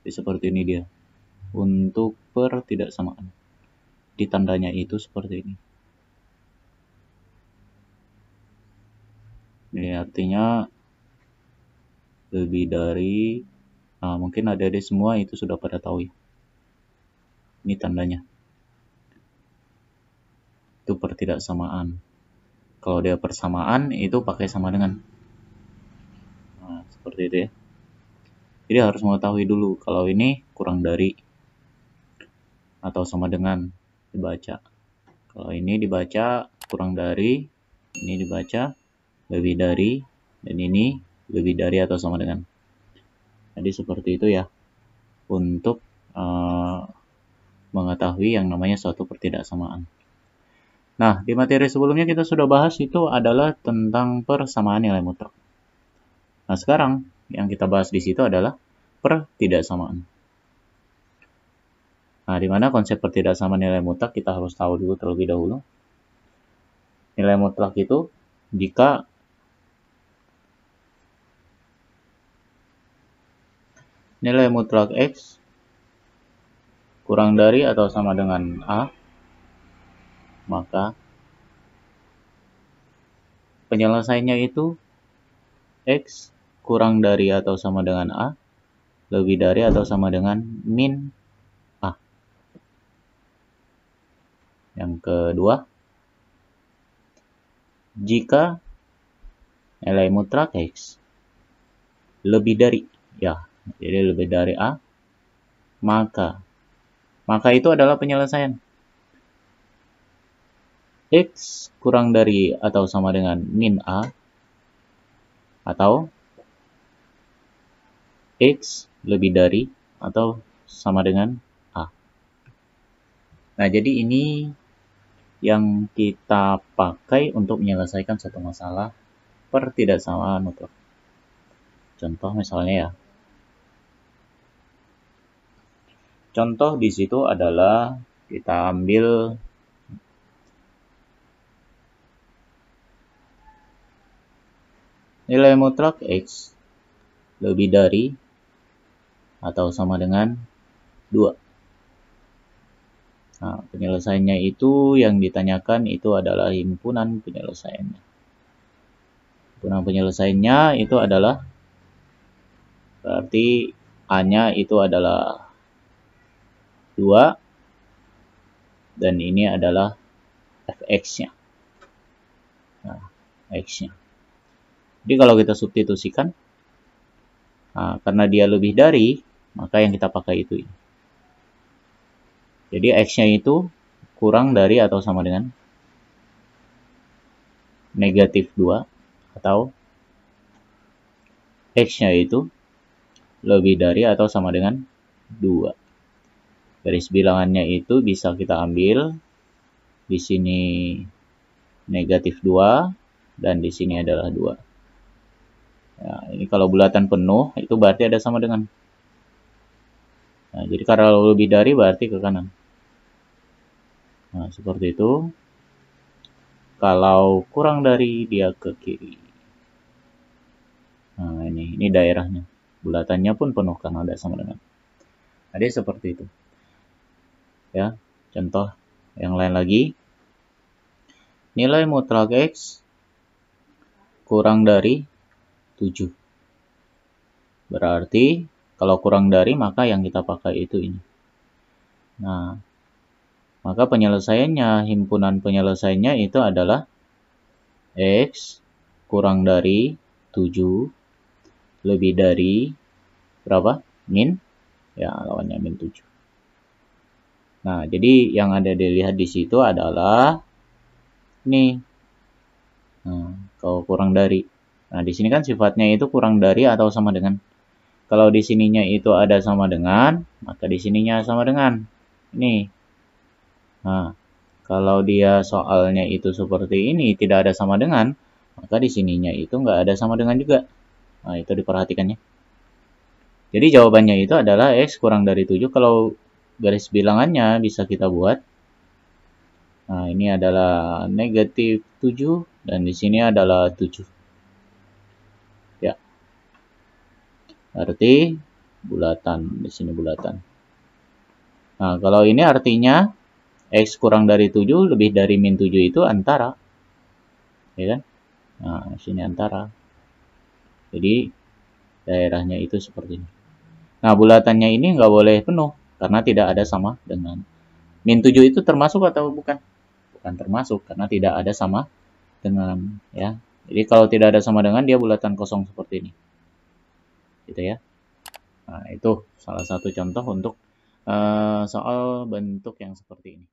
Jadi seperti ini dia. Untuk pertidaksamaan. Di tandanya itu seperti ini. Ini artinya lebih dari, nah mungkin adik-adik semua itu sudah pada tahu ya. Ini tandanya. Itu pertidaksamaan. Kalau dia persamaan itu pakai sama dengan. Nah, seperti itu ya. Jadi harus mengetahui dulu kalau ini kurang dari atau sama dengan dibaca. Kalau ini dibaca kurang dari, ini dibaca lebih dari, dan ini lebih dari atau sama dengan. Jadi seperti itu ya untuk mengetahui yang namanya suatu pertidaksamaan. Nah, di materi sebelumnya kita sudah bahas itu adalah tentang persamaan nilai mutlak. Nah, sekarang yang kita bahas di situ adalah pertidaksamaan. Nah, di mana konsep pertidaksamaan nilai mutlak kita harus tahu dulu terlebih dahulu. Nilai mutlak itu jika nilai mutlak X kurang dari atau sama dengan A, maka penyelesaiannya itu X kurang dari atau sama dengan A, lebih dari atau sama dengan min A. Yang kedua, jika nilai mutlak X lebih dari, ya, jadi lebih dari A, maka itu adalah penyelesaian. X kurang dari atau sama dengan min A, atau X lebih dari atau sama dengan A. Nah, jadi ini yang kita pakai untuk menyelesaikan satu masalah pertidaksamaan mutlak. Contoh misalnya ya. Contoh di situ adalah kita ambil nilai mutlak X lebih dari atau sama dengan 2. Nah, penyelesaiannya itu yang ditanyakan itu adalah himpunan penyelesaiannya. Himpunan penyelesaiannya itu adalah berarti A-nya itu adalah 2 dan ini adalah Fx-nya. Nah, X-nya. Jadi kalau kita substitusikan, nah, karena dia lebih dari, maka yang kita pakai itu. Jadi X-nya itu kurang dari atau sama dengan negatif 2, atau X-nya itu lebih dari atau sama dengan 2. Garis bilangannya itu bisa kita ambil di sini negatif 2 dan di sini adalah 2. Nah, ini kalau bulatan penuh itu berarti ada sama dengan. Nah, jadi kalau lebih dari berarti ke kanan. Nah, seperti itu. Kalau kurang dari dia ke kiri. Nah, ini daerahnya. Bulatannya pun penuh karena ada sama dengan. Jadi seperti itu. Ya, contoh yang lain lagi. Nilai mutlak X kurang dari 7. Berarti kalau kurang dari maka yang kita pakai itu ini. Nah, maka penyelesaiannya, himpunan penyelesaiannya itu adalah X kurang dari 7 lebih dari berapa? Min? Ya, lawannya min 7. Nah, jadi yang ada dilihat di situ adalah ini. Nah, kalau kurang dari. Nah, di sini kan sifatnya itu kurang dari atau sama dengan. Kalau di sininya itu ada sama dengan, maka di sininya sama dengan. Ini. Nah, kalau dia soalnya itu seperti ini, tidak ada sama dengan, maka di sininya itu nggak ada sama dengan juga. Nah, itu diperhatikannya. Jadi jawabannya itu adalah X kurang dari 7. Kalau garis bilangannya bisa kita buat. Nah, ini adalah negatif 7 dan di sini adalah 7. Ya. Berarti bulatan, di sini bulatan. Nah, kalau ini artinya X kurang dari 7 lebih dari min 7 itu antara. Ya kan? Nah, sini antara. Jadi, daerahnya itu seperti ini. Nah, bulatannya ini nggak boleh penuh, karena tidak ada sama dengan. Min 7 itu termasuk atau bukan? Bukan termasuk, karena tidak ada sama dengan. Ya. Jadi, kalau tidak ada sama dengan, dia bulatan kosong seperti ini. Gitu ya. Nah, itu salah satu contoh untuk soal bentuk yang seperti ini.